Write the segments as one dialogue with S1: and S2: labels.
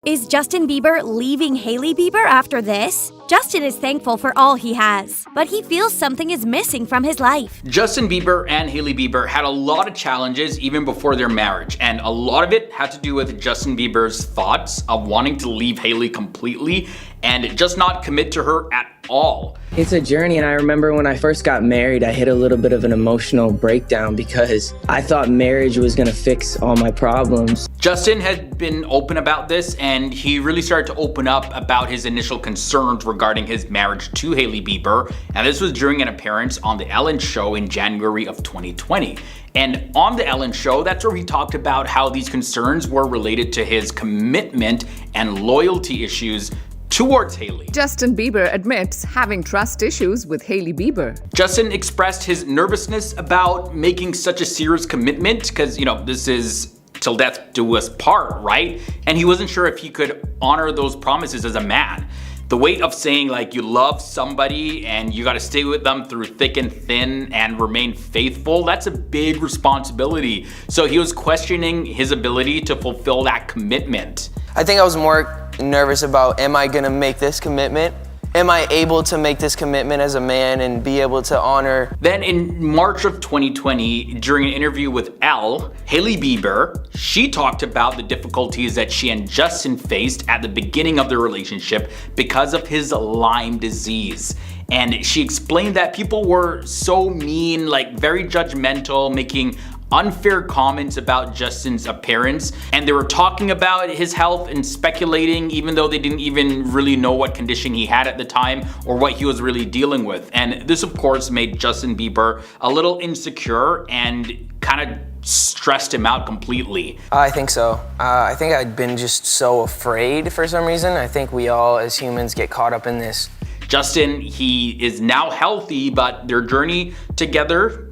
S1: Is Justin Bieber leaving Hailey Bieber after this? Justin is thankful for all he has, but he feels something is missing from his life.
S2: Justin Bieber and Hailey Bieber had a lot of challenges even before their marriage, and a lot of it had to do with Justin Bieber's thoughts of wanting to leave Hailey completely and just not commit to her at all.
S3: It's a journey, and I remember when I first got married, I hit a little bit of an emotional breakdown because I thought marriage was gonna fix all my problems.
S2: Justin had been open about this, and he really started to open up about his initial concerns regarding his marriage to Hailey Bieber, and this was during an appearance on The Ellen Show in January of 2020. And on The Ellen Show, that's where he talked about how these concerns were related to his commitment and loyalty issues towards Hailey.
S4: Justin Bieber admits having trust issues with Hailey Bieber.
S2: Justin expressed his nervousness about making such a serious commitment because, this is till death do us part, right? And he wasn't sure if he could honor those promises as a man. The weight of saying you love somebody and you gotta stay with them through thick and thin and remain faithful, that's a big responsibility. So he was questioning his ability to fulfill that commitment.
S5: I think I was more nervous about, am I gonna make this commitment? Am I able to make this commitment as a man and be able to honor?
S2: Then in March of 2020, during an interview with Elle, Hailey Bieber, she talked about the difficulties that she and Justin faced at the beginning of their relationship because of his Lyme disease. And she explained that people were so mean, very judgmental, making unfair comments about Justin's appearance, and they were talking about his health and speculating even though they didn't even really know what condition he had at the time or what he was really dealing with. And this of course made Justin Bieber a little insecure and kind of stressed him out completely.
S5: I think so. I think I'd been just so afraid for some reason. I think we all as humans get caught up in this.
S2: Justin, he is now healthy, but their journey together,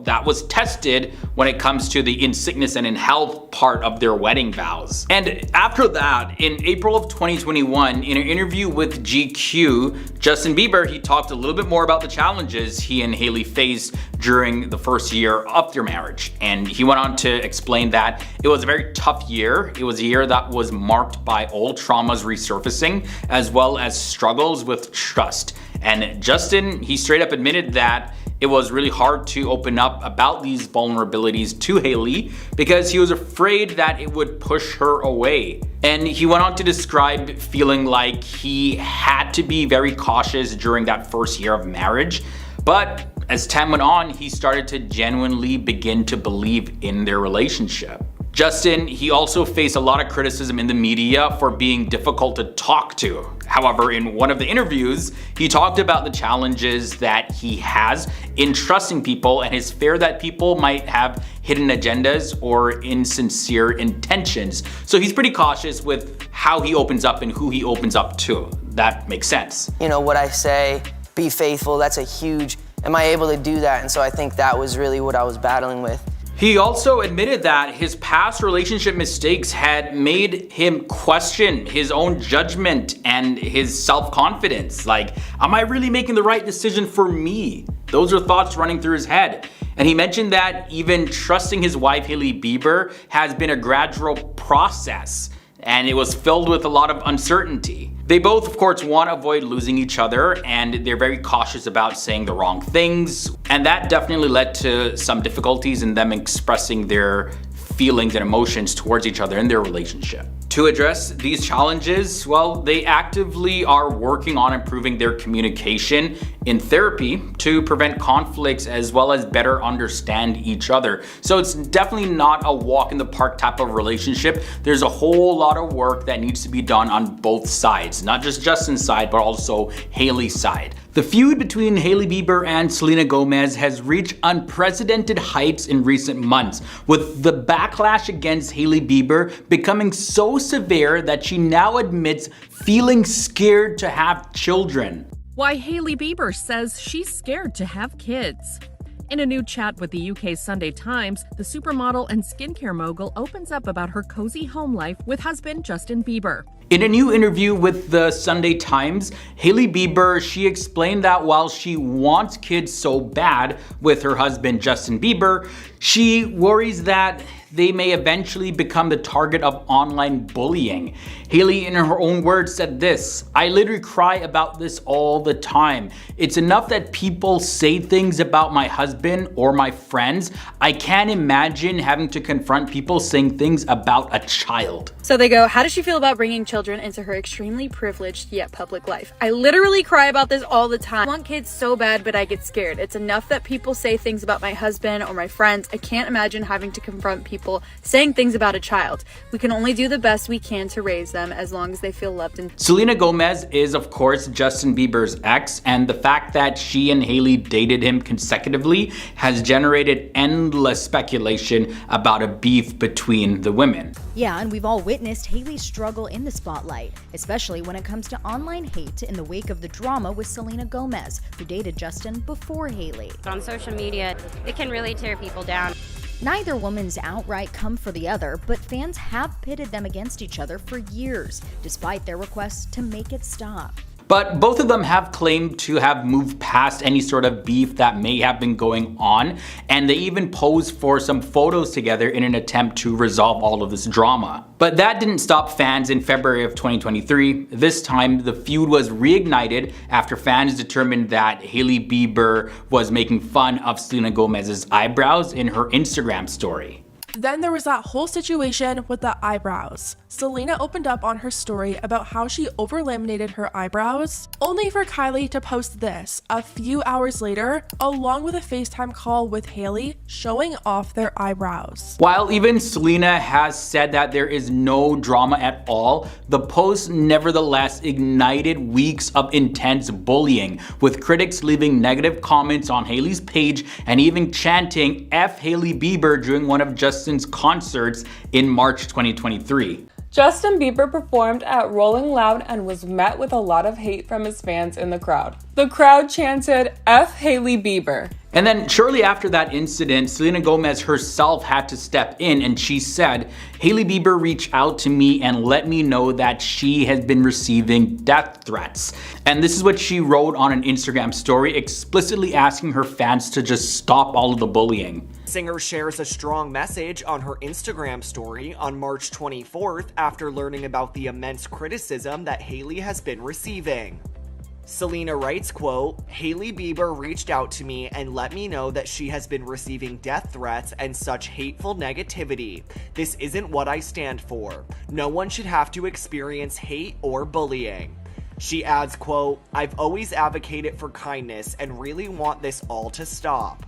S2: that was tested when it comes to the in sickness and in health part of their wedding vows. And after that, in April of 2021, in an interview with GQ, Justin Bieber, he talked a little bit more about the challenges he and Hailey faced during the first year of their marriage. And he went on to explain that it was a very tough year. It was a year that was marked by old traumas resurfacing, as well as struggles with trust. And Justin, he straight up admitted that it was really hard to open up about these vulnerabilities to Hailey because he was afraid that it would push her away. And he went on to describe feeling like he had to be very cautious during that first year of marriage. But as time went on, he started to genuinely begin to believe in their relationship. Justin, he also faced a lot of criticism in the media for being difficult to talk to. However, in one of the interviews, he talked about the challenges that he has in trusting people and his fear that people might have hidden agendas or insincere intentions. So he's pretty cautious with how he opens up and who he opens up to. That makes sense.
S5: What I say, be faithful, that's a huge, am I able to do that? And so I think that was really what I was battling with.
S2: He also admitted that his past relationship mistakes had made him question his own judgment and his self-confidence. Am I really making the right decision for me? Those are thoughts running through his head. And he mentioned that even trusting his wife, Hailey Bieber, has been a gradual process, and it was filled with a lot of uncertainty. They both, of course, want to avoid losing each other, and they're very cautious about saying the wrong things. And that definitely led to some difficulties in them expressing their feelings and emotions towards each other in their relationship. To address these challenges, well, they actively are working on improving their communication in therapy to prevent conflicts as well as better understand each other. So it's definitely not a walk in the park type of relationship. There's a whole lot of work that needs to be done on both sides, not just Justin's side, but also Hailey's side. The feud between Hailey Bieber and Selena Gomez has reached unprecedented heights in recent months, with the backlash against Hailey Bieber becoming so severe that she now admits feeling scared to have children.
S6: Why Hailey Bieber says she's scared to have kids. In a new chat with the UK's Sunday Times, the supermodel and skincare mogul opens up about her cozy home life with husband Justin Bieber.
S2: In a new interview with the Sunday Times, Hailey Bieber, she explained that while she wants kids so bad with her husband Justin Bieber, she worries that they may eventually become the target of online bullying. Hailey, in her own words, said this: "I literally cry about this all the time. It's enough that people say things about my husband or my friends. I can't imagine having to confront people saying things about a child."
S7: So they go, how does she feel about bringing children into her extremely privileged yet public life? I literally cry about this all the time. I want kids so bad, but I get scared. It's enough that people say things about my husband or my friends. I can't imagine having to confront people saying things about a child. We can only do the best we can to raise them as long as they feel loved. And
S2: Selena Gomez is, of course, Justin Bieber's ex, and the fact that she and Hailey dated him consecutively has generated endless speculation about a beef between the women.
S8: Yeah, and we've all witnessed Hailey's struggle in the spotlight, especially when it comes to online hate in the wake of the drama with Selena Gomez, who dated Justin before Hailey.
S9: On social media, it can really tear people down.
S8: Neither woman's outright come for the other, but fans have pitted them against each other for years, despite their requests to make it stop.
S2: But both of them have claimed to have moved past any sort of beef that may have been going on, and they even posed for some photos together in an attempt to resolve all of this drama. But that didn't stop fans in February of 2023. This time, the feud was reignited after fans determined that Hailey Bieber was making fun of Selena Gomez's eyebrows in her Instagram story.
S10: Then there was that whole situation with the eyebrows. Selena opened up on her story about how she over-laminated her eyebrows, only for Kylie to post this a few hours later, along with a FaceTime call with Hailey showing off their eyebrows.
S2: While even Selena has said that there is no drama at all, the post nevertheless ignited weeks of intense bullying, with critics leaving negative comments on Hailey's page and even chanting "F Hailey Bieber" during one of Justin's concerts in March 2023.
S11: Justin Bieber performed at Rolling Loud and was met with a lot of hate from his fans in the crowd. The crowd chanted "F Hailey Bieber."
S2: And then shortly after that incident, Selena Gomez herself had to step in, and she said, "Hailey Bieber reached out to me and let me know that she has been receiving death threats." And this is what she wrote on an Instagram story, explicitly asking her fans to just stop all of the bullying.
S12: Singer shares a strong message on her Instagram story on March 24th after learning about the immense criticism that Hailey has been receiving. Selena writes, quote, "Hailey Bieber reached out to me and let me know that she has been receiving death threats and such hateful negativity. This isn't what I stand for. No one should have to experience hate or bullying." She adds, quote, "I've always advocated for kindness and really want this all to stop."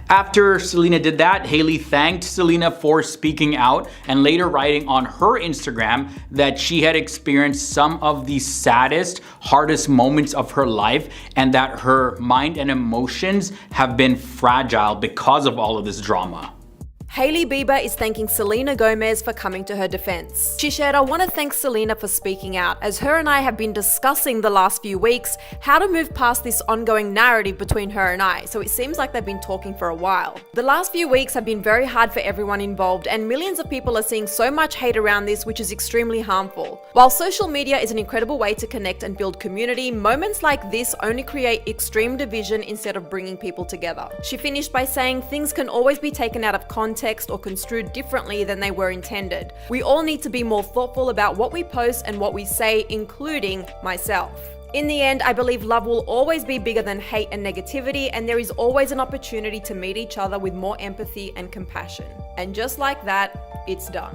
S2: After Selena did that, Hailey thanked Selena for speaking out and later writing on her Instagram that she had experienced some of the saddest, hardest moments of her life and that her mind and emotions have been fragile because of all of this drama.
S13: Hailey Bieber is thanking Selena Gomez for coming to her defense. She shared, "I want to thank Selena for speaking out, as her and I have been discussing the last few weeks how to move past this ongoing narrative between her and I, so it seems like they've been talking for a while. The last few weeks have been very hard for everyone involved, and millions of people are seeing so much hate around this, which is extremely harmful. While social media is an incredible way to connect and build community, moments like this only create extreme division instead of bringing people together." She finished by saying, "Things can always be taken out of context or construed differently than they were intended. We all need to be more thoughtful about what we post and what we say, including myself. In the end, I believe love will always be bigger than hate and negativity, and there is always an opportunity to meet each other with more empathy and compassion." And just like that, it's done.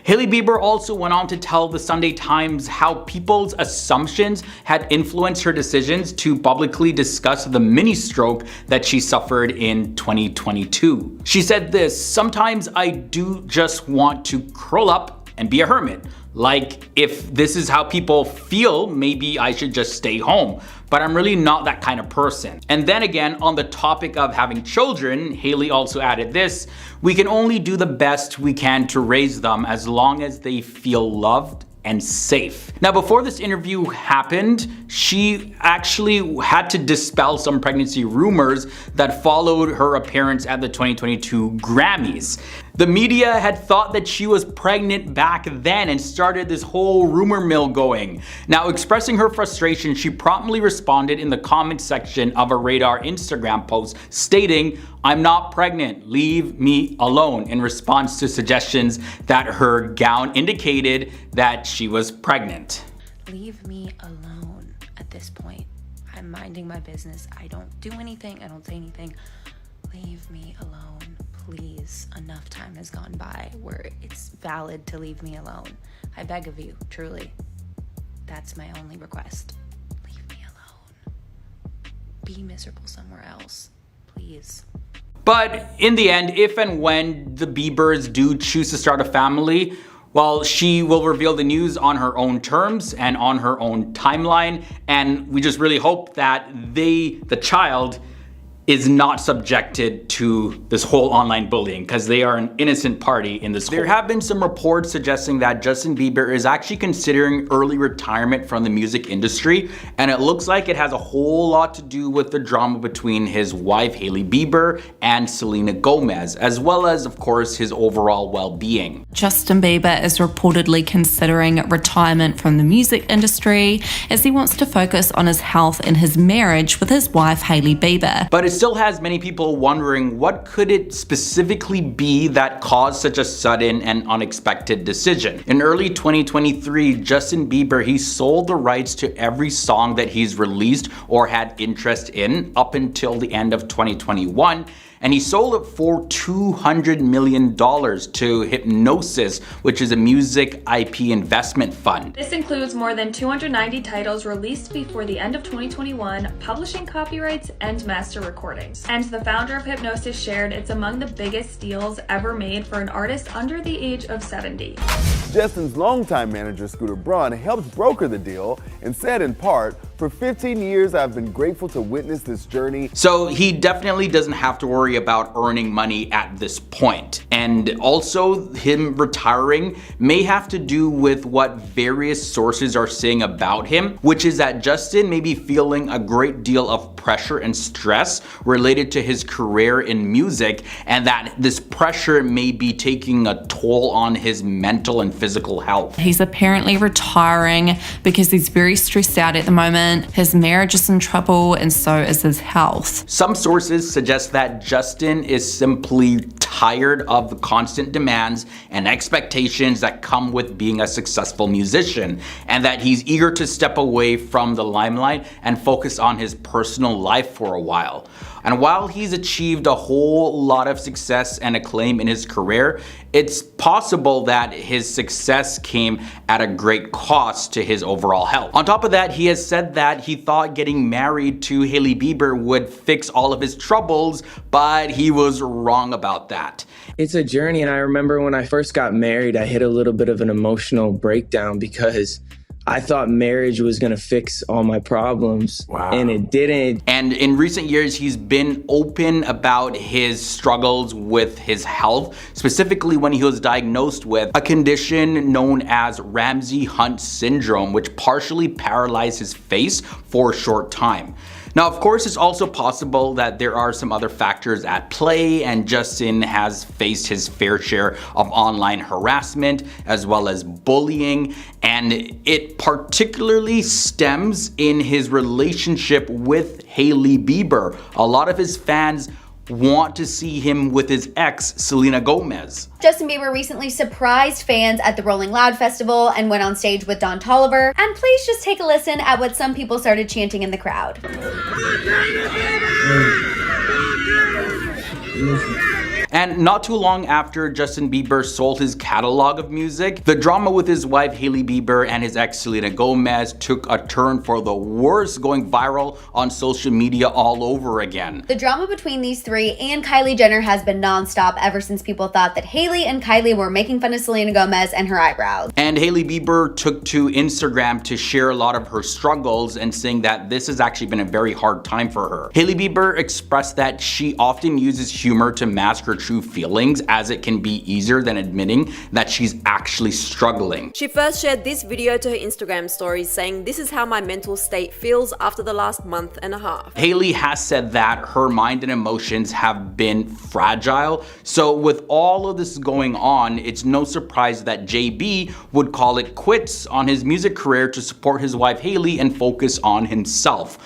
S2: Hailey Bieber also went on to tell the Sunday Times how people's assumptions had influenced her decisions to publicly discuss the mini stroke that she suffered in 2022. She said this, "Sometimes I do just want to curl up and be a hermit. Like, if this is how people feel, maybe I should just stay home. But I'm really not that kind of person." And then again, on the topic of having children, Hailey also added this, "We can only do the best we can to raise them as long as they feel loved and safe." Now, before this interview happened, she actually had to dispel some pregnancy rumors that followed her appearance at the 2022 Grammys. The media had thought that she was pregnant back then and started this whole rumor mill going. Now, expressing her frustration, she promptly responded in the comment section of a Radar Instagram post stating, "I'm not pregnant, leave me alone," in response to suggestions that her gown indicated that she was pregnant.
S14: Leave me alone at this point. I'm minding my business. I don't do anything. I don't say anything. Leave me alone. Please, enough time has gone by where it's valid to leave me alone. I beg of you, truly. That's my only request. Leave me alone. Be miserable somewhere else, please.
S2: But in the end, if and when the Biebers do choose to start a family, well, she will reveal the news on her own terms and on her own timeline. And we just really hope that the child, is not subjected to this whole online bullying, because they are an innocent party in this. There have been some reports suggesting that Justin Bieber is actually considering early retirement from the music industry, and it looks like it has a whole lot to do with the drama between his wife Hailey Bieber and Selena Gomez, as well as, of course, his overall well-being.
S15: Justin Bieber is reportedly considering retirement from the music industry as he wants to focus on his health and his marriage with his wife Hailey Bieber.
S2: But it still has many people wondering, what could it specifically be that caused such a sudden and unexpected decision? In early 2023, Justin Bieber, he sold the rights to every song that he's released or had interest in up until the end of 2021. And he sold it for $200 million to Hypnosis, which is a music IP investment fund.
S16: This includes more than 290 titles released before the end of 2021, publishing copyrights and master recordings. And the founder of Hypnosis shared it's among the biggest deals ever made for an artist under the age of 70.
S17: Justin's longtime manager, Scooter Braun, helped broker the deal and said in part, "For 15 years, I've been grateful to witness this journey."
S2: So he definitely doesn't have to worry about earning money at this point. And also, him retiring may have to do with what various sources are saying about him, which is that Justin may be feeling a great deal of pressure and stress related to his career in music, and that this pressure may be taking a toll on his mental and physical health.
S15: He's apparently retiring because he's very stressed out at the moment. His marriage is in trouble, and so is his health.
S2: Some sources suggest that Justin is simply tired of the constant demands and expectations that come with being a successful musician, and that he's eager to step away from the limelight and focus on his personal life for a while. And while he's achieved a whole lot of success and acclaim in his career, it's possible that his success came at a great cost to his overall health. On top of that, he has said that he thought getting married to Hailey Bieber would fix all of his troubles, but he was wrong about that.
S3: It's a journey, and I remember when I first got married, I hit a little bit of an emotional breakdown because I thought marriage was gonna fix all my problems, and it didn't.
S2: And in recent years, he's been open about his struggles with his health, specifically when he was diagnosed with a condition known as Ramsay-Hunt syndrome, which partially paralyzed his face for a short time. Now, of course, it's also possible that there are some other factors at play, and Justin has faced his fair share of online harassment as well as bullying, and it particularly stems in his relationship with Hailey Bieber. A lot of his fans want to see him with his ex, Selena Gomez.
S18: Justin Bieber recently surprised fans at the Rolling Loud festival and went on stage with Don Toliver. And please just take a listen at what some people started chanting in the crowd.
S2: And not too long after Justin Bieber sold his catalog of music, the drama with his wife Hailey Bieber and his ex Selena Gomez took a turn for the worse, going viral on social media all over again.
S18: The drama between these three and Kylie Jenner has been nonstop ever since people thought that Hailey and Kylie were making fun of Selena Gomez and her eyebrows.
S2: And Hailey Bieber took to Instagram to share a lot of her struggles and saying that this has actually been a very hard time for her. Hailey Bieber expressed that she often uses humor to mask her true feelings, as it can be easier than admitting that she's actually struggling.
S13: She first shared this video to her Instagram stories saying, "This is how my mental state feels after the last month and a half."
S2: Hailey has said that her mind and emotions have been fragile. So with all of this going on, it's no surprise that JB would call it quits on his music career to support his wife Hailey and focus on himself.